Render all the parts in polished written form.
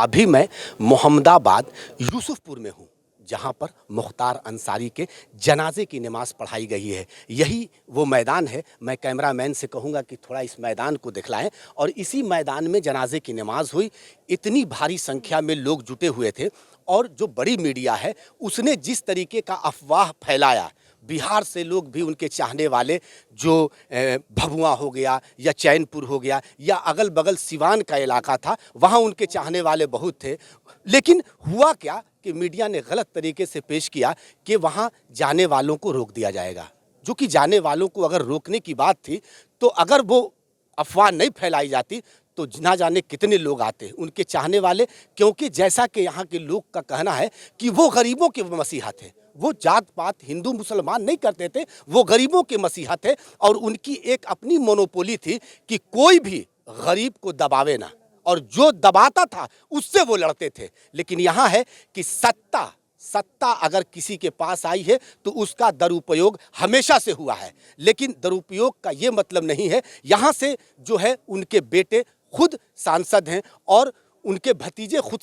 अभी मैं मोहम्मदाबाद यूसुफपुर में हूँ, जहाँ पर मुख्तार अंसारी के जनाजे की नमाज़ पढ़ाई गई है। यही वो मैदान है। मैं कैमरामैन से कहूँगा कि थोड़ा इस मैदान को दिखलाएं। और इसी मैदान में जनाजे की नमाज़ हुई। इतनी भारी संख्या में लोग जुटे हुए थे और जो बड़ी मीडिया है उसने जिस तरीके का अफवाह फैलाया, बिहार से लोग भी उनके चाहने वाले, जो भभुआ हो गया या चैनपुर हो गया या अगल बगल सिवान का इलाका था, वहाँ उनके चाहने वाले बहुत थे। लेकिन हुआ क्या कि मीडिया ने गलत तरीके से पेश किया कि वहाँ जाने वालों को रोक दिया जाएगा, जो कि जाने वालों को अगर रोकने की बात थी तो अगर वो अफवाह नहीं फैलाई जाती तो ना जाने कितने लोग आते उनके चाहने वाले। क्योंकि जैसा कि यहाँ के लोग का कहना है कि वो गरीबों के मसीहा थे, वो जात पात हिंदू मुसलमान नहीं करते थे, वो गरीबों के मसीहा थे। और उनकी एक अपनी मोनोपोली थी कि कोई भी गरीब को दबावे ना, और जो दबाता था उससे वो लड़ते थे। लेकिन यहाँ है कि सत्ता अगर किसी के पास आई है तो उसका दुरुपयोग हमेशा से हुआ है। लेकिन दुरुपयोग का ये मतलब नहीं है। यहाँ से जो है उनके बेटे खुद सांसद हैं और उनके भतीजे खुद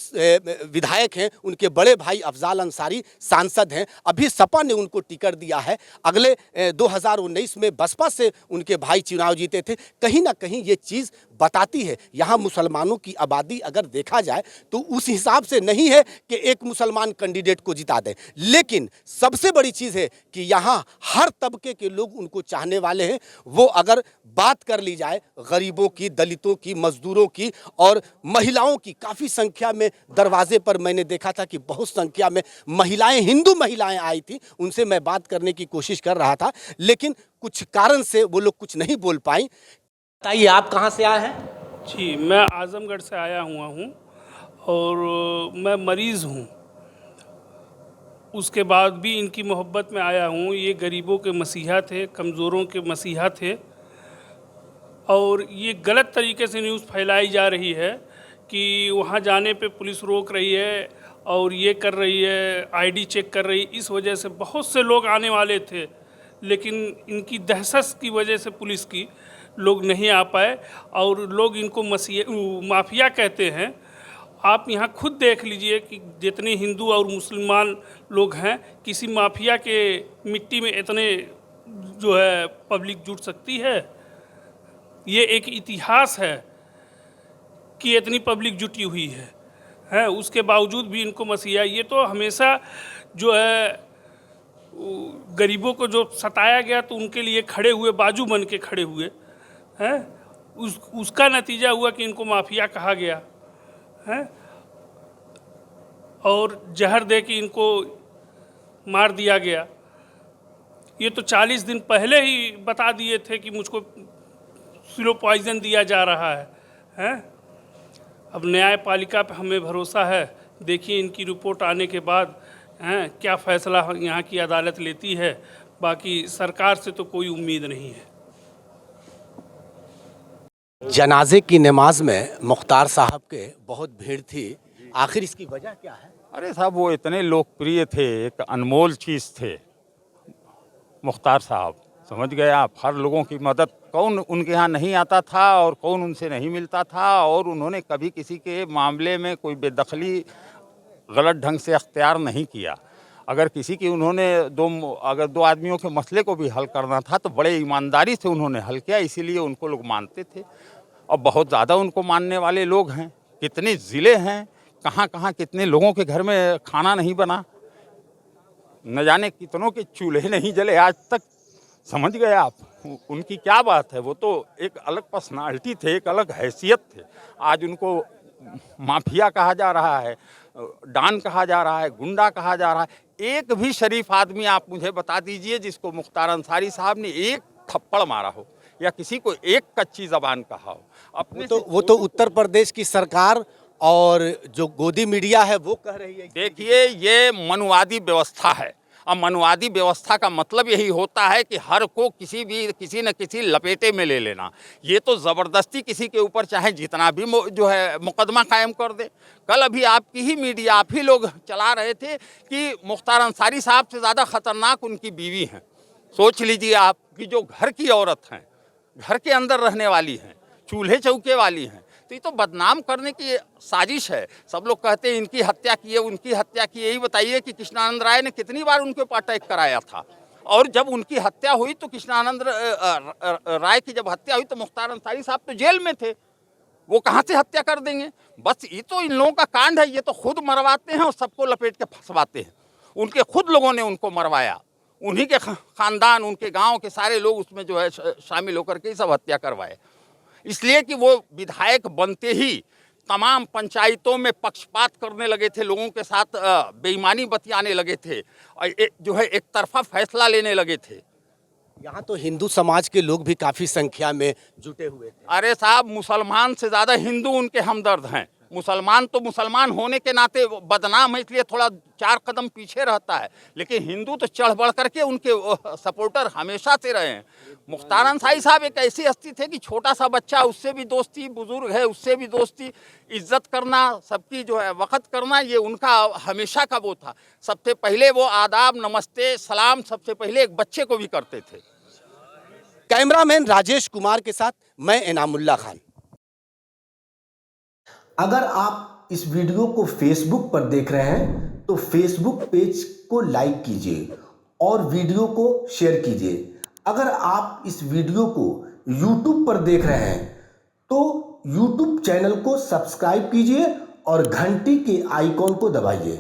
विधायक हैं, उनके बड़े भाई अफजाल अंसारी सांसद हैं। अभी सपा ने उनको टिकट दिया है। अगले 2019 में बसपा से उनके भाई चुनाव जीते थे। कहीं ना कहीं ये चीज़ बताती है, यहाँ मुसलमानों की आबादी अगर देखा जाए तो उस हिसाब से नहीं है कि एक मुसलमान कैंडिडेट को जिता दें। लेकिन सबसे बड़ी चीज़ है कि यहाँ हर तबके के लोग उनको चाहने वाले हैं। वो अगर बात कर ली जाए गरीबों की, दलितों की, मजदूरों की और महिलाओं की, काफ़ी संख्या में दरवाजे पर मैंने देखा था कि बहुत संख्या में महिलाएं, हिंदू महिलाएं आई थी। उनसे मैं बात करने की कोशिश कर रहा था, लेकिन कुछ कारण से वो लोग कुछ नहीं बोल पाई। बताइए, आप कहाँ से आए हैं? जी, मैं आज़मगढ़ से आया हुआ हूँ और मैं मरीज़ हूँ। उसके बाद भी इनकी मोहब्बत में आया हूँ। ये गरीबों के मसीहा थे, कमज़ोरों के मसीहा थे। और ये गलत तरीके से न्यूज़ फैलाई जा रही है कि वहाँ जाने पे पुलिस रोक रही है और ये कर रही है, आईडी चेक कर रही। इस वजह से बहुत से लोग आने वाले थे, लेकिन इनकी दहशत की वजह से पुलिस की लोग नहीं आ पाए और लोग इनको माफिया कहते हैं। आप यहाँ खुद देख लीजिए कि जितने हिंदू और मुसलमान लोग हैं, किसी माफिया के मिट्टी में इतने जो है पब्लिक जुट सकती है? ये एक इतिहास है कि इतनी पब्लिक जुटी हुई है। उसके बावजूद भी इनको मसीहा, ये तो हमेशा जो है गरीबों को जो सताया गया तो उनके लिए खड़े हुए, बाजू बन के खड़े हुए हैं। उसका नतीजा हुआ कि इनको माफिया कहा गया है और जहर दे के इनको मार दिया गया। ये तो 40 दिन पहले ही बता दिए थे कि मुझको स्लो पॉइजन दिया जा रहा है। अब न्यायपालिका पे हमें भरोसा है। देखिए इनकी रिपोर्ट आने के बाद क्या फैसला यहाँ की अदालत लेती है। बाकी सरकार से तो कोई उम्मीद नहीं है। जनाजे की नमाज में मुख्तार साहब के बहुत भीड़ थी। आखिर इसकी वजह क्या है? अरे साहब, वो इतने लोकप्रिय थे, एक अनमोल चीज़ थे मुख्तार साहब। समझ गए आप? हर लोगों की मदद, कौन उनके यहाँ नहीं आता था और कौन उनसे नहीं मिलता था। और उन्होंने कभी किसी के मामले में कोई बेदखली गलत ढंग से अख्तियार नहीं किया। अगर किसी की उन्होंने अगर दो आदमियों के मसले को भी हल करना था तो बड़े ईमानदारी से उन्होंने हल किया। इसीलिए उनको लोग मानते थे और बहुत ज़्यादा उनको मानने वाले लोग हैं। कितने ज़िले हैं, कहाँ कहाँ कितने लोगों के घर में खाना नहीं बना, न जाने कितनों के चूल्हे नहीं जले आज तक। समझ गए आप? उनकी क्या बात है। वो तो एक अलग पर्सनालिटी थे, एक अलग हैसियत थे। आज उनको माफिया कहा जा रहा है, डॉन कहा जा रहा है, गुंडा कहा जा रहा है। एक भी शरीफ आदमी आप मुझे बता दीजिए जिसको मुख्तार अंसारी साहब ने एक थप्पड़ मारा हो या किसी को एक कच्ची जबान कहा हो अपने। वो तो उत्तर प्रदेश की सरकार और जो गोदी मीडिया है वो कह रही है। देखिए, ये मनुवादी व्यवस्था है और मनुवादी व्यवस्था का मतलब यही होता है कि हर को किसी न किसी लपेटे में ले लेना। ये तो ज़बरदस्ती किसी के ऊपर चाहे जितना भी जो है मुकदमा कायम कर दे। कल अभी आपकी ही मीडिया, आप ही लोग चला रहे थे कि मुख्तार अंसारी साहब से ज़्यादा ख़तरनाक उनकी बीवी हैं। सोच लीजिए आप कि जो घर की औरत हैं, घर के अंदर रहने वाली हैं, चूल्हे चौके वाली हैं, तो ये तो बदनाम करने की साजिश है। सब लोग कहते हैं इनकी हत्या की है, उनकी हत्या की है। यही बताइए कि कृष्णानंद राय ने कितनी बार उनके ऊपर अटैक कराया था, और जब उनकी हत्या हुई तो कृष्णानंद राय की जब हत्या हुई तो मुख्तार अंसारी साहब तो जेल में थे, वो कहाँ से हत्या कर देंगे। बस ये तो इन लोगों का कांड है, ये तो खुद मरवाते हैं और सबको लपेट के फंसवाते हैं। उनके खुद लोगों ने उनको मरवाया, उन्हीं के खानदान, उनके गांव के सारे लोग उसमें जो है शामिल होकर के सब हत्या करवाए, इसलिए कि वो विधायक बनते ही तमाम पंचायतों में पक्षपात करने लगे थे, लोगों के साथ बेईमानी बतियाने लगे थे, और जो है एक तरफा फैसला लेने लगे थे। यहाँ तो हिंदू समाज के लोग भी काफ़ी संख्या में जुटे हुए थे। अरे साहब, मुसलमान से ज़्यादा हिंदू उनके हमदर्द हैं। मुसलमान तो मुसलमान होने के नाते बदनाम है, इसलिए थोड़ा 4 कदम पीछे रहता है, लेकिन हिंदू तो चढ़ बढ़ करके उनके सपोर्टर हमेशा से रहे हैं। मुख्तार अंसारी साहब एक ऐसी हस्ती थे कि छोटा सा बच्चा, उससे भी दोस्ती, बुजुर्ग है उससे भी दोस्ती, इज्जत करना, सबकी जो है वक़्त करना, ये उनका हमेशा का वो था। सबसे पहले वो आदाब, नमस्ते, सलाम सबसे पहले एक बच्चे को भी करते थे। कैमरामैन राजेश कुमार के साथ मैं इनामुल्लाह खान। अगर आप इस वीडियो को फेसबुक पर देख रहे हैं तो फेसबुक पेज को लाइक कीजिए और वीडियो को शेयर कीजिए। अगर आप इस वीडियो को यूट्यूब पर देख रहे हैं तो यूट्यूब चैनल को सब्सक्राइब कीजिए और घंटी के आइकॉन को दबाइए।